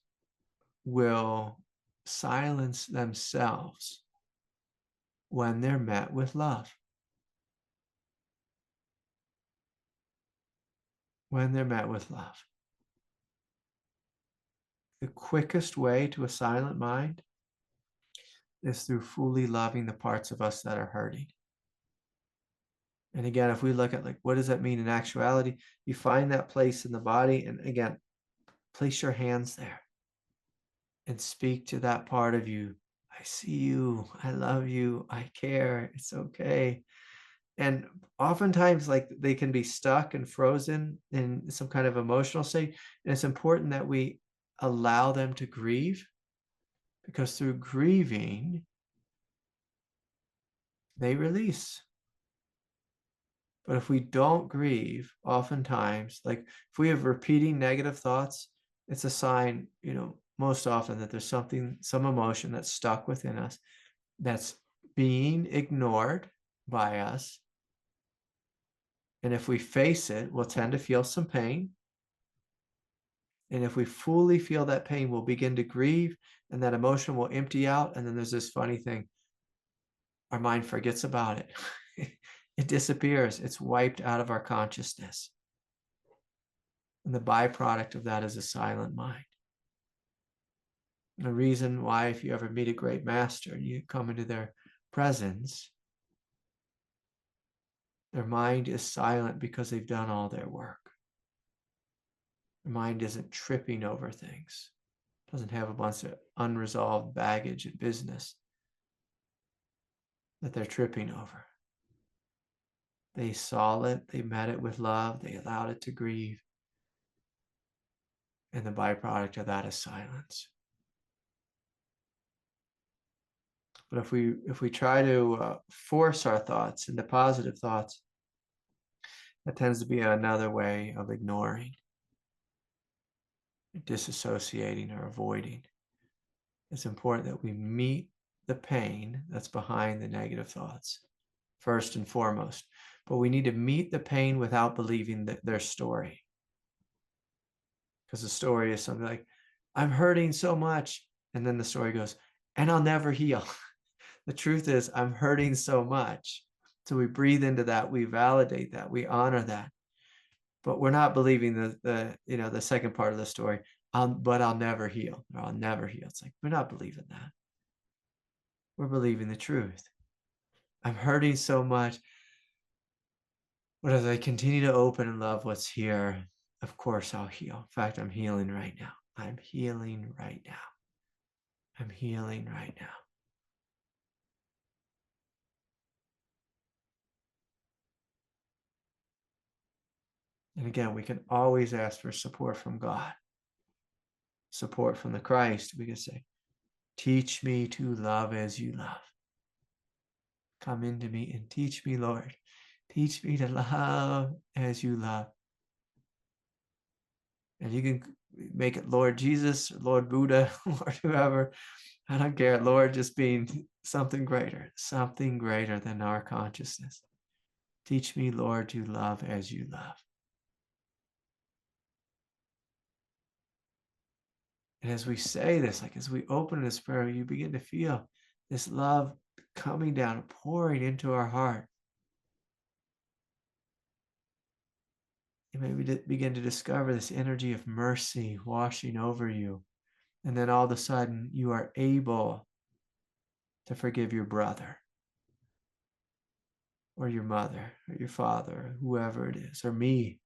will silence themselves when they're met with love. When they're met with love. The quickest way to a silent mind is through fully loving the parts of us that are hurting. And again, if we look at what does that mean in actuality, you find that place in the body, and again, place your hands there and speak to that part of you. I see you, I love you, I care, it's okay. And oftentimes, they can be stuck and frozen in some kind of emotional state. And it's important that we allow them to grieve, because through grieving, they release. But if we don't grieve, oftentimes, if we have repeating negative thoughts, it's a sign, most often, that there's some emotion that's stuck within us that's being ignored by us. And if we face it, we'll tend to feel some pain. And if we fully feel that pain, we'll begin to grieve, and that emotion will empty out. And then there's this funny thing. Our mind forgets about it. It disappears. It's wiped out of our consciousness. And the byproduct of that is a silent mind. The reason why, if you ever meet a great master and you come into their presence, their mind is silent because they've done all their work. Their mind isn't tripping over things. It doesn't have a bunch of unresolved baggage and business that they're tripping over. They saw it, they met it with love, they allowed it to grieve. And the byproduct of that is silence. But if we try to force our thoughts into positive thoughts, that tends to be another way of ignoring, disassociating, or avoiding. It's important that we meet the pain that's behind the negative thoughts, first and foremost. But we need to meet the pain without believing their story. Because the story is something like, I'm hurting so much. And then the story goes, and I'll never heal. The truth is, I'm hurting so much. So we breathe into that, we validate that, we honor that. But we're not believing the second part of the story, but I'll never heal, or I'll never heal. It's we're not believing that. We're believing the truth. I'm hurting so much. But as I continue to open and love what's here, of course I'll heal. In fact, I'm healing right now. I'm healing right now. I'm healing right now. And again, we can always ask for support from God, support from the Christ. We can say, teach me to love as you love. Come into me and teach me, Lord. Teach me to love as you love. And you can make it Lord Jesus, Lord Buddha, Lord whoever. I don't care. Lord just being something greater than our consciousness. Teach me, Lord, to love as you love. And as we say this, like as we open this prayer, you begin to feel this love coming down, pouring into our heart. You maybe begin to discover this energy of mercy washing over you. And then all of a sudden, you are able to forgive your brother or your mother or your father, or whoever it is, or me.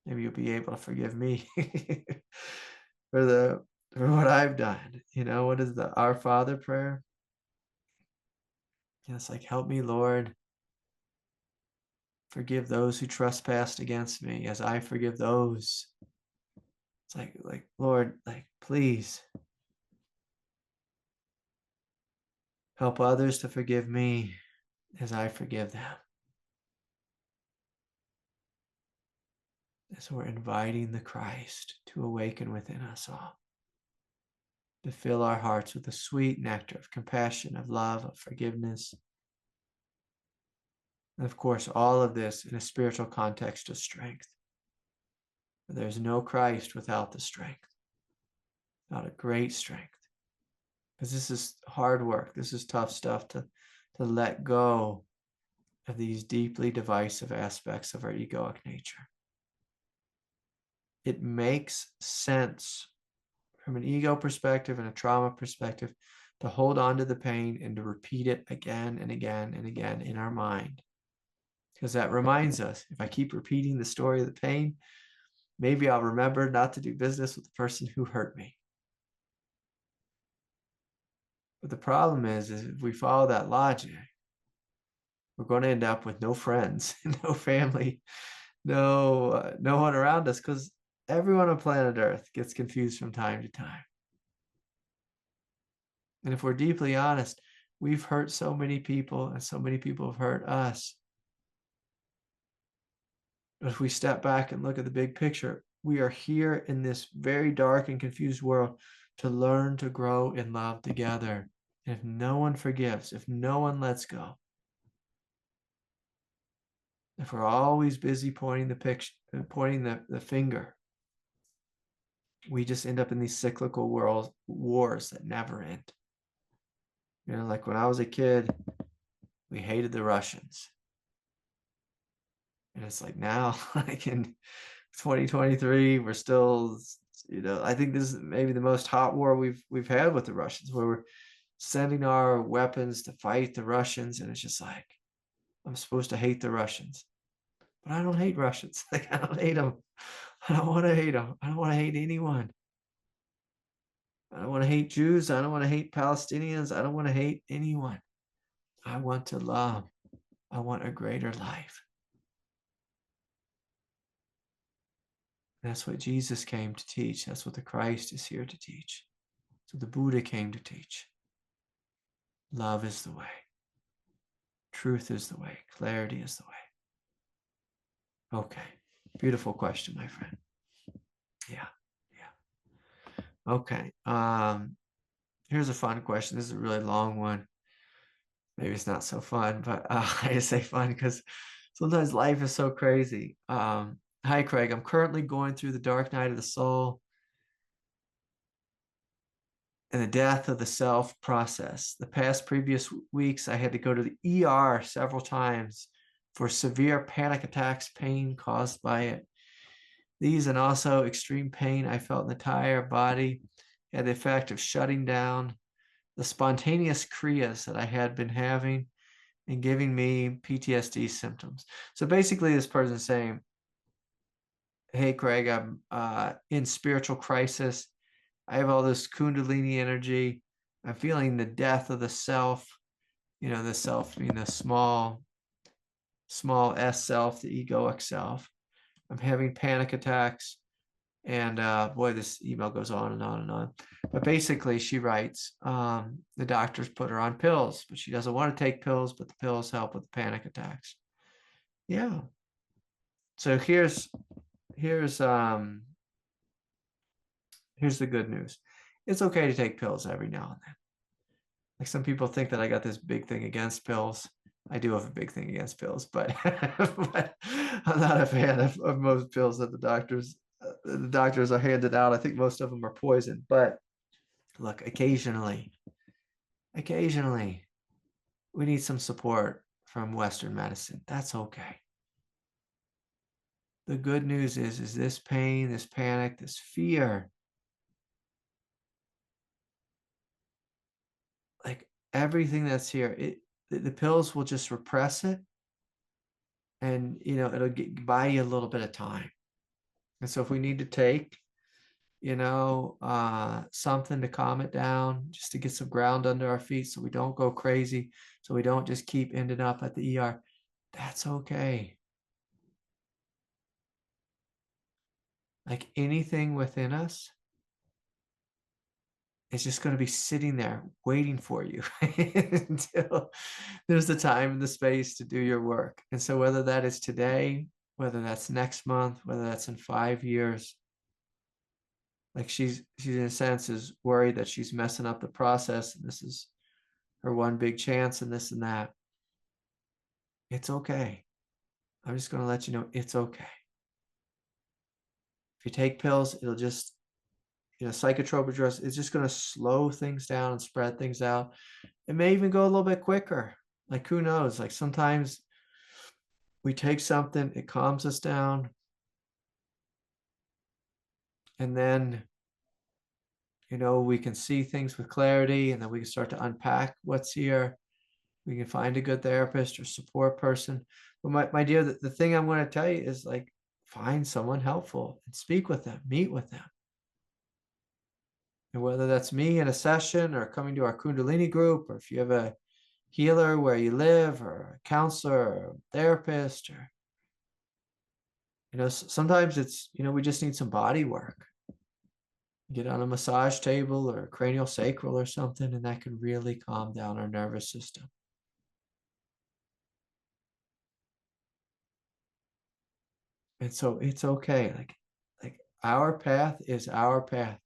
Maybe you'll be able to forgive me for what I've done. You know, what is the Our Father prayer? It's like, help me, Lord, forgive those who trespassed against me as I forgive those. It's like, Lord, like, please help others to forgive me as I forgive them. As we're inviting the Christ to awaken within us all, to fill our hearts with the sweet nectar of compassion, of love, of forgiveness. And of course, all of this in a spiritual context of strength. There's no Christ without the strength, without a great strength. Because this is hard work. This is tough stuff to let go of these deeply divisive aspects of our egoic nature. It makes sense from an ego perspective and a trauma perspective to hold on to the pain and to repeat it again and again and again in our mind. Because that reminds us, if I keep repeating the story of the pain, maybe I'll remember not to do business with the person who hurt me. But the problem is if we follow that logic, we're going to end up with no friends, no family, no one around us, because everyone on planet Earth gets confused from time to time. And if we're deeply honest, we've hurt so many people and so many people have hurt us. But if we step back and look at the big picture, we are here in this very dark and confused world to learn to grow in love together. And if no one forgives, if no one lets go, if we're always busy pointing the picture, pointing the finger, we just end up in these cyclical wars that never end. You know, like when I was a kid, we hated the Russians. And it's like now, like in 2023, we're still, you know, I think this is maybe the most hot war we've had with the Russians, where we're sending our weapons to fight the Russians. And it's just like, I'm supposed to hate the Russians, but I don't hate Russians. Like, I don't hate them. I don't want to hate them. I don't want to hate anyone. I don't want to hate Jews. I don't want to hate Palestinians. I don't want to hate anyone. I want to love. I want a greater life. That's what Jesus came to teach. That's what the Christ is here to teach. So the Buddha came to teach. Love is the way. Truth is the way. Clarity is the way. Okay. Beautiful question, my friend. Yeah. Okay. Here's a fun question. This is a really long one. Maybe it's not so fun, but I just say fun because sometimes life is so crazy. Hi, Craig. I'm currently going through the dark night of the soul and the death of the self process. The past previous weeks, I had to go to the ER several times for severe panic attacks, pain caused by it. These and also extreme pain I felt in the entire body had the effect of shutting down the spontaneous kriyas that I had been having and giving me PTSD symptoms. So basically this person is saying, hey, Craig, I'm in spiritual crisis. I have all this kundalini energy. I'm feeling the death of the self, you know, the self being the small s self, the egoic self. I'm having panic attacks. And boy, this email goes on and on and on. But basically, she writes, the doctors put her on pills, but she doesn't want to take pills, but the pills help with the panic attacks. Yeah. So here's the good news. It's okay to take pills every now and then. Like some people think that I got this big thing against pills. I do have a big thing against pills, but, but I'm not a fan of most pills that the doctors are handed out. I think most of them are poison. But look, occasionally, we need some support from Western medicine. That's okay. The good news is this pain, this panic, this fear, like everything that's here, the pills will just repress it, and it'll buy you a little bit of time. And so if we need to take something to calm it down, just to get some ground under our feet so we don't go crazy, so we don't just keep ending up at the ER, that's okay. Like anything within us is just going to be sitting there waiting for you until there's the time and the space to do your work. And so whether that is today, whether that's next month, whether that's in 5 years, like she's in a sense is worried that she's messing up the process, and this is her one big chance and this and that. It's okay. I'm just going to let you know it's okay. If you take pills, it'll just, psychotropic drugs, it's just going to slow things down and spread things out. It may even go a little bit quicker. Like, who knows? Like, sometimes we take something, it calms us down, and then, we can see things with clarity, and then we can start to unpack what's here. We can find a good therapist or support person. But my dear, the thing I'm going to tell you is, like, find someone helpful and speak with them, meet with them. And whether that's me in a session or coming to our Kundalini group, or if you have a healer where you live, or a counselor or a therapist, or, sometimes it's, we just need some body work. Get on a massage table or a cranial sacral or something, and that can really calm down our nervous system. And so it's okay. Like our path is our path.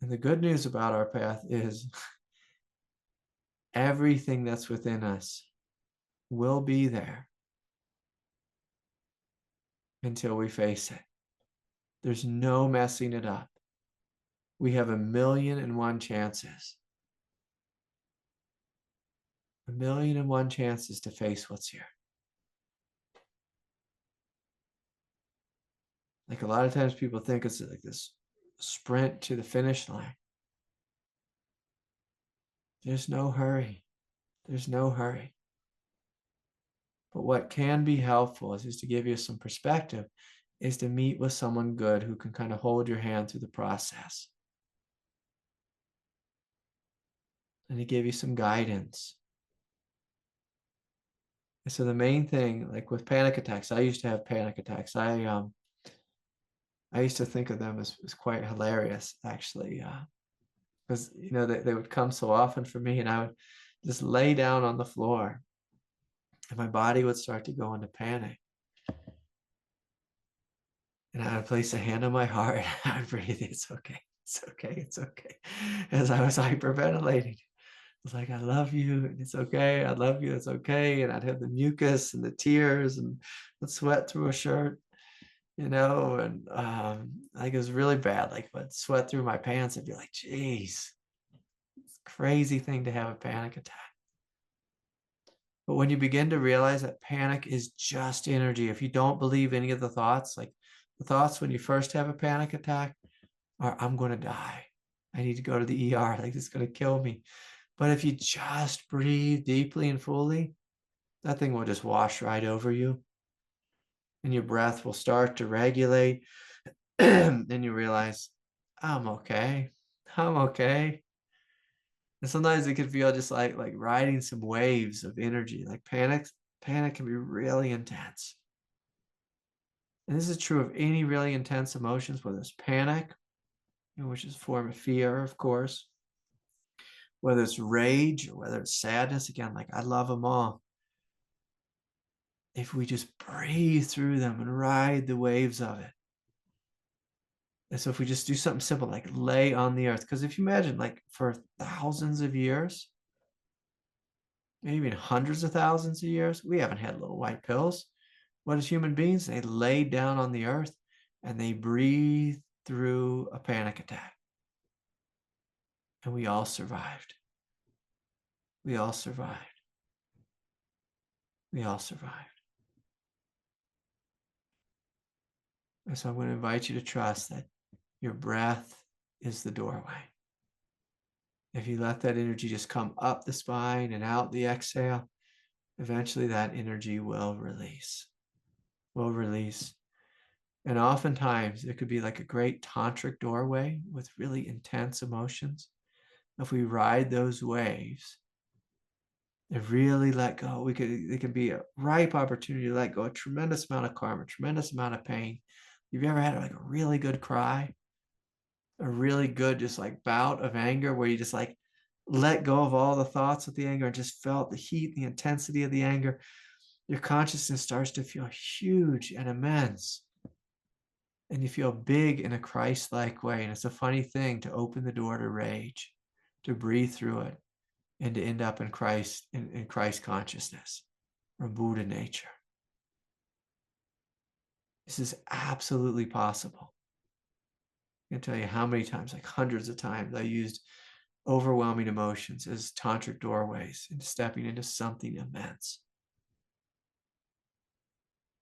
And the good news about our path is everything that's within us will be there until we face it. There's no messing it up. We have 1,000,001 chances. 1,000,001 chances to face what's here. Like, a lot of times people think it's like this sprint to the finish line. There's no hurry. There's no hurry. But what can be helpful is just to give you some perspective, is to meet with someone good who can kind of hold your hand through the process, and to give you some guidance. And so the main thing, like with panic attacks, I used to have panic attacks. I used to think of them as quite hilarious, actually, because they would come so often for me, and I would just lay down on the floor, and my body would start to go into panic. And I would place a hand on my heart, and I would breathe. It's okay. It's okay. It's okay. As I was hyperventilating, I was like, I love you. And it's okay. I love you. It's okay. And I'd have the mucus and the tears and the sweat through a shirt, and like, it was really bad. Like, if I'd sweat through my pants, I'd be like, geez, it's a crazy thing to have a panic attack. But when you begin to realize that panic is just energy, if you don't believe any of the thoughts, like the thoughts when you first have a panic attack are, I'm going to die. I need to go to the ER. Like, it's going to kill me. But if you just breathe deeply and fully, that thing will just wash right over you. And your breath will start to regulate. And you realize, I'm okay. I'm okay. And sometimes it can feel just like riding some waves of energy. Like, panic can be really intense. And this is true of any really intense emotions, whether it's panic, which is a form of fear, of course, whether it's rage or whether it's sadness. Again, like, I love them all. If we just breathe through them and ride the waves of it, And so if we just do something simple like lay on the earth, because if you imagine like for thousands of years, maybe even hundreds of thousands of years, we haven't had little white pills. What is human beings? They laid down on the earth and they breathed through a panic attack. And we all survived. We all survived. We all survived. And so I'm going to invite you to trust that your breath is the doorway. If you let that energy just come up the spine and out the exhale, eventually that energy will release. Will release. And oftentimes it could be like a great tantric doorway with really intense emotions. If we ride those waves and really let go, it can be a ripe opportunity to let go a tremendous amount of karma, tremendous amount of pain. Have you ever had like a really good cry? A really good just like bout of anger where you just like let go of all the thoughts of the anger and just felt the heat, the intensity of the anger. Your consciousness starts to feel huge and immense. And you feel big in a Christ-like way. And it's a funny thing to open the door to rage, to breathe through it, and to end up in Christ, in Christ consciousness or Buddha nature. This is absolutely possible. I can tell you how many times, like hundreds of times, I used overwhelming emotions as tantric doorways into stepping into something immense.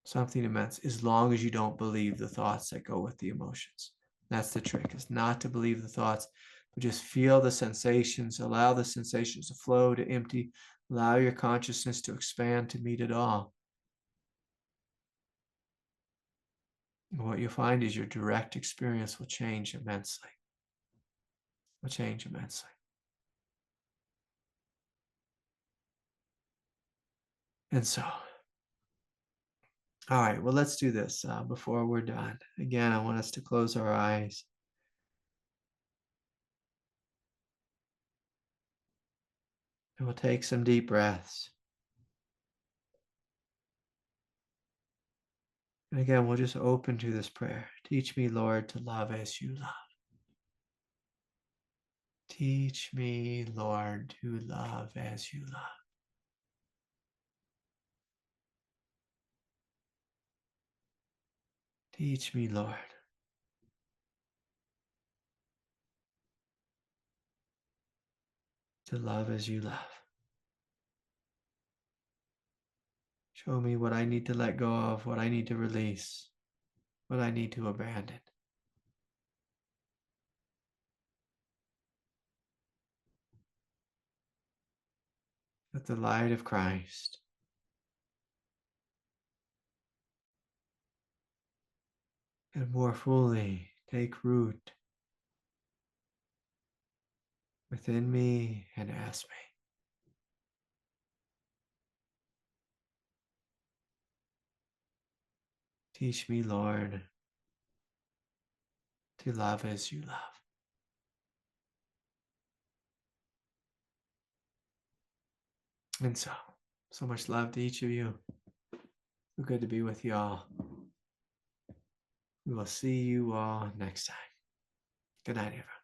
Something immense, as long as you don't believe the thoughts that go with the emotions. That's the trick, is not to believe the thoughts, but just feel the sensations, allow the sensations to flow, to empty, allow your consciousness to expand to meet it all. And what you'll find is your direct experience will change immensely. Will change immensely. And so, all right, well, let's do this before we're done. Again, I want us to close our eyes. And we'll take some deep breaths. And again, we'll just open to this prayer. Teach me, Lord, to love as you love. Teach me, Lord, to love as you love. Teach me, Lord, to love as you love. Show me what I need to let go of, what I need to release, what I need to abandon. Let the light of Christ and more fully take root within me and ask me. Teach me, Lord, to love as you love. And so much love to each of you. So good to be with you all. We will see you all next time. Good night, everyone.